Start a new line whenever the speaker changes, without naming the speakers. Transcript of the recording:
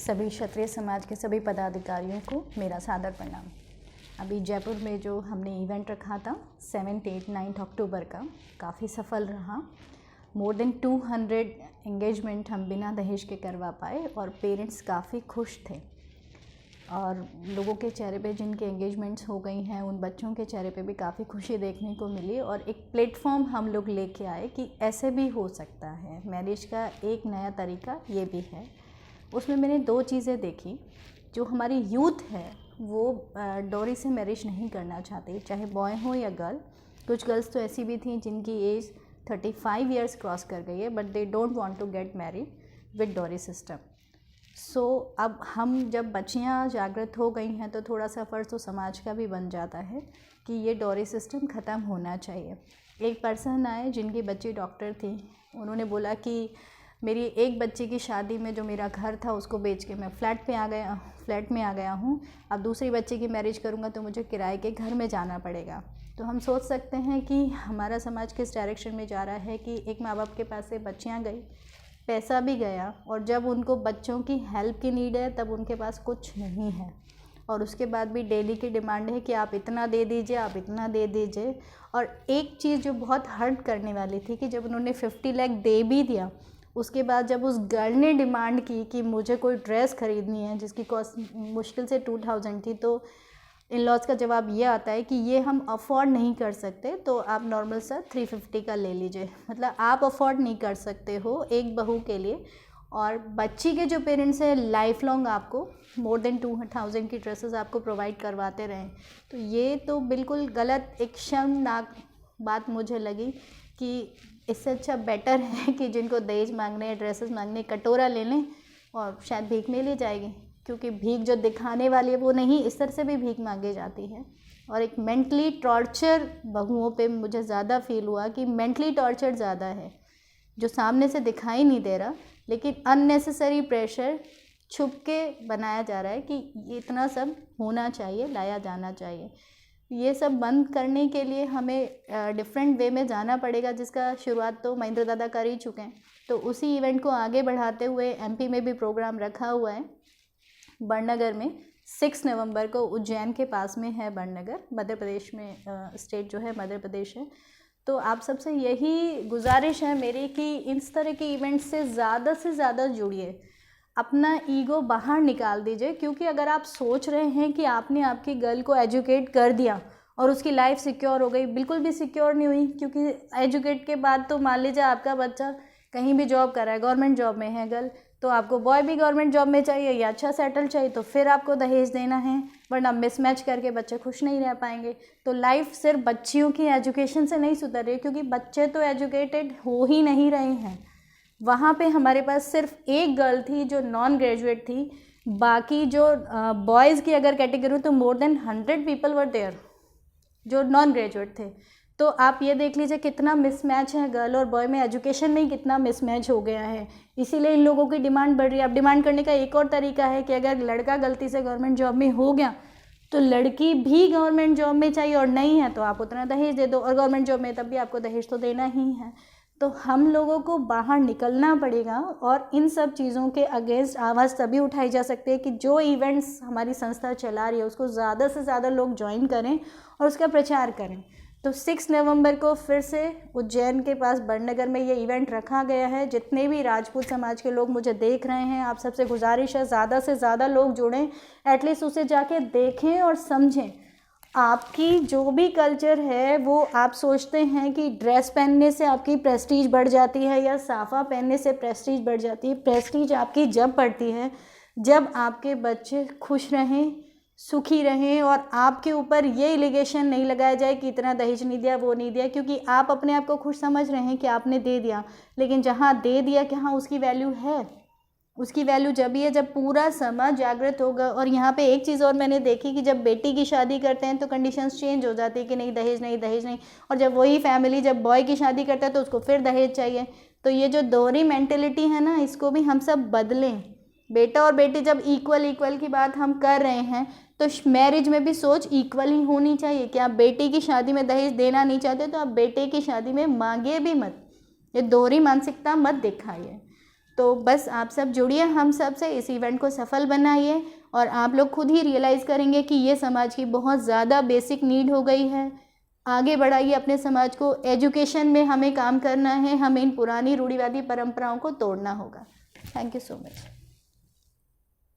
सभी क्षत्रिय समाज के सभी पदाधिकारियों को मेरा सादर प्रणाम। अभी जयपुर में जो हमने इवेंट रखा था 7, 8, 9 अक्टूबर का, काफ़ी सफल रहा। मोर देन 200 एंगेजमेंट हम बिना दहेज के करवा पाए और पेरेंट्स काफ़ी खुश थे। और लोगों के चेहरे पे जिनके एंगेजमेंट्स हो गई हैं उन बच्चों के चेहरे पे भी काफ़ी खुशी देखने को मिली। और एक प्लेटफॉर्म हम लोग लेके आए कि ऐसे भी हो सकता है, मैरिज का एक नया तरीका ये भी है। उसमें मैंने 2 चीज़ें देखी। जो हमारी यूथ है वो डोरी से मैरिज नहीं करना चाहती, चाहे बॉय हो या गर्ल। कुछ गर्ल्स तो ऐसी भी थी जिनकी एज 35 ईयर्स क्रॉस कर गई है, but they don't want to get married with dowry system. सो अब हम जब बच्चियां जागृत हो गई हैं तो थोड़ा सा फ़र्ज तो समाज का भी बन जाता है कि ये डोरी सिस्टम ख़त्म होना चाहिए। एक पर्सन आए जिनकी बच्ची डॉक्टर थी, उन्होंने बोला कि मेरी एक बच्ची की शादी में जो मेरा घर था उसको बेच के मैं फ्लैट में आ गया हूँ। अब दूसरी बच्ची की मैरिज करूँगा तो मुझे किराए के घर में जाना पड़ेगा। तो हम सोच सकते हैं कि हमारा समाज किस डायरेक्शन में जा रहा है कि एक माँ बाप के पास से बच्चियाँ गई, पैसा भी गया, और जब उनको बच्चों की हेल्प की नीड है तब उनके पास कुछ नहीं है। और उसके बाद भी डेली की डिमांड है कि आप इतना दे दीजिए, आप इतना दे दीजिए। और एक चीज़ जो बहुत हर्ट करने वाली थी कि जब उन्होंने 50 लाख दे भी दिया, उसके बाद जब उस गर्ल ने डिमांड की कि मुझे कोई ड्रेस खरीदनी है जिसकी कॉस्ट मुश्किल से 2000 थी, तो इन लॉज का जवाब ये आता है कि ये हम अफोर्ड नहीं कर सकते, तो आप नॉर्मल सा 350 का ले लीजिए। मतलब आप अफोर्ड नहीं कर सकते हो एक बहू के लिए। और बच्ची के जो पेरेंट्स हैं लाइफ लॉन्ग आपको मोर देन 2000 की ड्रेसेस आपको प्रोवाइड करवाते रहें, तो ये तो बिल्कुल गलत, एक शर्मनाक बात मुझे लगी। कि इससे अच्छा बेटर है कि जिनको दहेज मांगने हैं, ड्रेसेस मांगने, कटोरा ले लें और शायद भीख में ले जाएगी, क्योंकि भीख जो दिखाने वाली है वो नहीं, इस तरह से भी भीख मांगी जाती है। और एक मेंटली टॉर्चर बहुओं पे मुझे ज़्यादा फील हुआ कि मेंटली टॉर्चर ज़्यादा है, जो सामने से दिखाई नहीं दे रहा, लेकिन अननेसेसरी प्रेशर छुप के बनाया जा रहा है कि इतना सब होना चाहिए, लाया जाना चाहिए। ये सब बंद करने के लिए हमें डिफरेंट वे में जाना पड़ेगा, जिसका शुरुआत तो महेंद्र दादा कर ही चुके हैं। तो उसी इवेंट को आगे बढ़ाते हुए एमपी में भी प्रोग्राम रखा हुआ है बड़नगर में 6 नवंबर को। उज्जैन के पास में है बड़नगर, मध्य प्रदेश में, स्टेट जो है मध्य प्रदेश है। तो आप सबसे यही गुजारिश है मेरी कि इस तरह के इवेंट से ज़्यादा जुड़िए, अपना ईगो बाहर निकाल दीजिए। क्योंकि अगर आप सोच रहे हैं कि आपने आपकी गर्ल को एजुकेट कर दिया और उसकी लाइफ सिक्योर हो गई, बिल्कुल भी सिक्योर नहीं हुई। क्योंकि एजुकेट के बाद तो मान लीजिए आपका बच्चा कहीं भी जॉब कर रहा है, गवर्नमेंट जॉब में है गर्ल, तो आपको बॉय भी गवर्नमेंट जॉब में चाहिए या अच्छा सेटल चाहिए, तो फिर आपको दहेज देना है, वरना मिसमैच करके बच्चे खुश नहीं रह पाएंगे। तो लाइफ सिर्फ बच्चियों की एजुकेशन से नहीं सुधर रही, क्योंकि बच्चे तो एजुकेटेड हो ही नहीं रहे हैं। वहाँ पे हमारे पास सिर्फ एक गर्ल थी जो नॉन ग्रेजुएट थी, बाकी जो बॉयज़ की अगर कैटेगरी तो more than 100 people were there जो नॉन ग्रेजुएट थे। तो आप ये देख लीजिए कितना मिसमैच है गर्ल और बॉय में, एजुकेशन में ही कितना मिसमैच हो गया है। इसीलिए इन लोगों की डिमांड बढ़ रही है। अब डिमांड करने का एक और तरीका है कि अगर लड़का गलती से गवर्नमेंट जॉब में हो गया तो लड़की भी गवर्नमेंट जॉब में चाहिए, और नहीं है तो आप उतना दहेज दे दो, और गवर्नमेंट जॉब में तब भी आपको दहेज तो देना ही है। तो हम लोगों को बाहर निकलना पड़ेगा और इन सब चीज़ों के अगेंस्ट आवाज़ तभी उठाई जा सकती है कि जो इवेंट्स हमारी संस्था चला रही है उसको ज़्यादा से ज़्यादा लोग ज्वाइन करें और उसका प्रचार करें। तो 6 नवंबर को फिर से उज्जैन के पास बड़नगर में ये इवेंट रखा गया है। जितने भी राजपूत समाज के लोग मुझे देख रहे हैं, आप सबसे गुजारिश है ज़्यादा से ज़्यादा लोग जुड़ें, एटलीस्ट उसे जाके देखें और समझें। आपकी जो भी कल्चर है वो आप सोचते हैं कि ड्रेस पहनने से आपकी प्रेस्टीज बढ़ जाती है या साफ़ा पहनने से प्रेस्टीज बढ़ जाती है। प्रेस्टीज आपकी जब बढ़ती है जब आपके बच्चे खुश रहें, सुखी रहें, और आपके ऊपर ये एलिगेशन नहीं लगाया जाए कि इतना दहेज नहीं दिया, वो नहीं दिया। क्योंकि आप अपने आप को खुश समझ रहे हैं कि आपने दे दिया, लेकिन जहाँ दे दिया कि हाँ उसकी वैल्यू है, उसकी वैल्यू जब ही है जब पूरा समाज जागृत होगा। और यहाँ पे एक चीज़ और मैंने देखी कि जब बेटी की शादी करते हैं तो कंडीशंस चेंज हो जाती है कि नहीं दहेज नहीं, दहेज नहीं, और जब वही फैमिली जब बॉय की शादी करता है तो उसको फिर दहेज चाहिए। तो ये जो दोहरी मेंटेलिटी है ना, इसको भी हम सब बदलें। बेटा और बेटी जब इक्वल की बात हम कर रहे हैं तो मैरिज में भी सोच इक्वल ही होनी चाहिए कि आप बेटी की शादी में दहेज देना नहीं चाहते तो आप बेटे की शादी में मांगिए भी मत। ये दोहरी मानसिकता मत दिखाइए। तो बस आप सब जुड़िए हम सब से, इस इवेंट को सफल बनाइए और आप लोग खुद ही रियलाइज़ करेंगे कि ये समाज की बहुत ज़्यादा बेसिक नीड हो गई है। आगे बढ़ाइए अपने समाज को, एजुकेशन में हमें काम करना है, हमें इन पुरानी रूढ़िवादी परंपराओं को तोड़ना होगा। Thank you so much.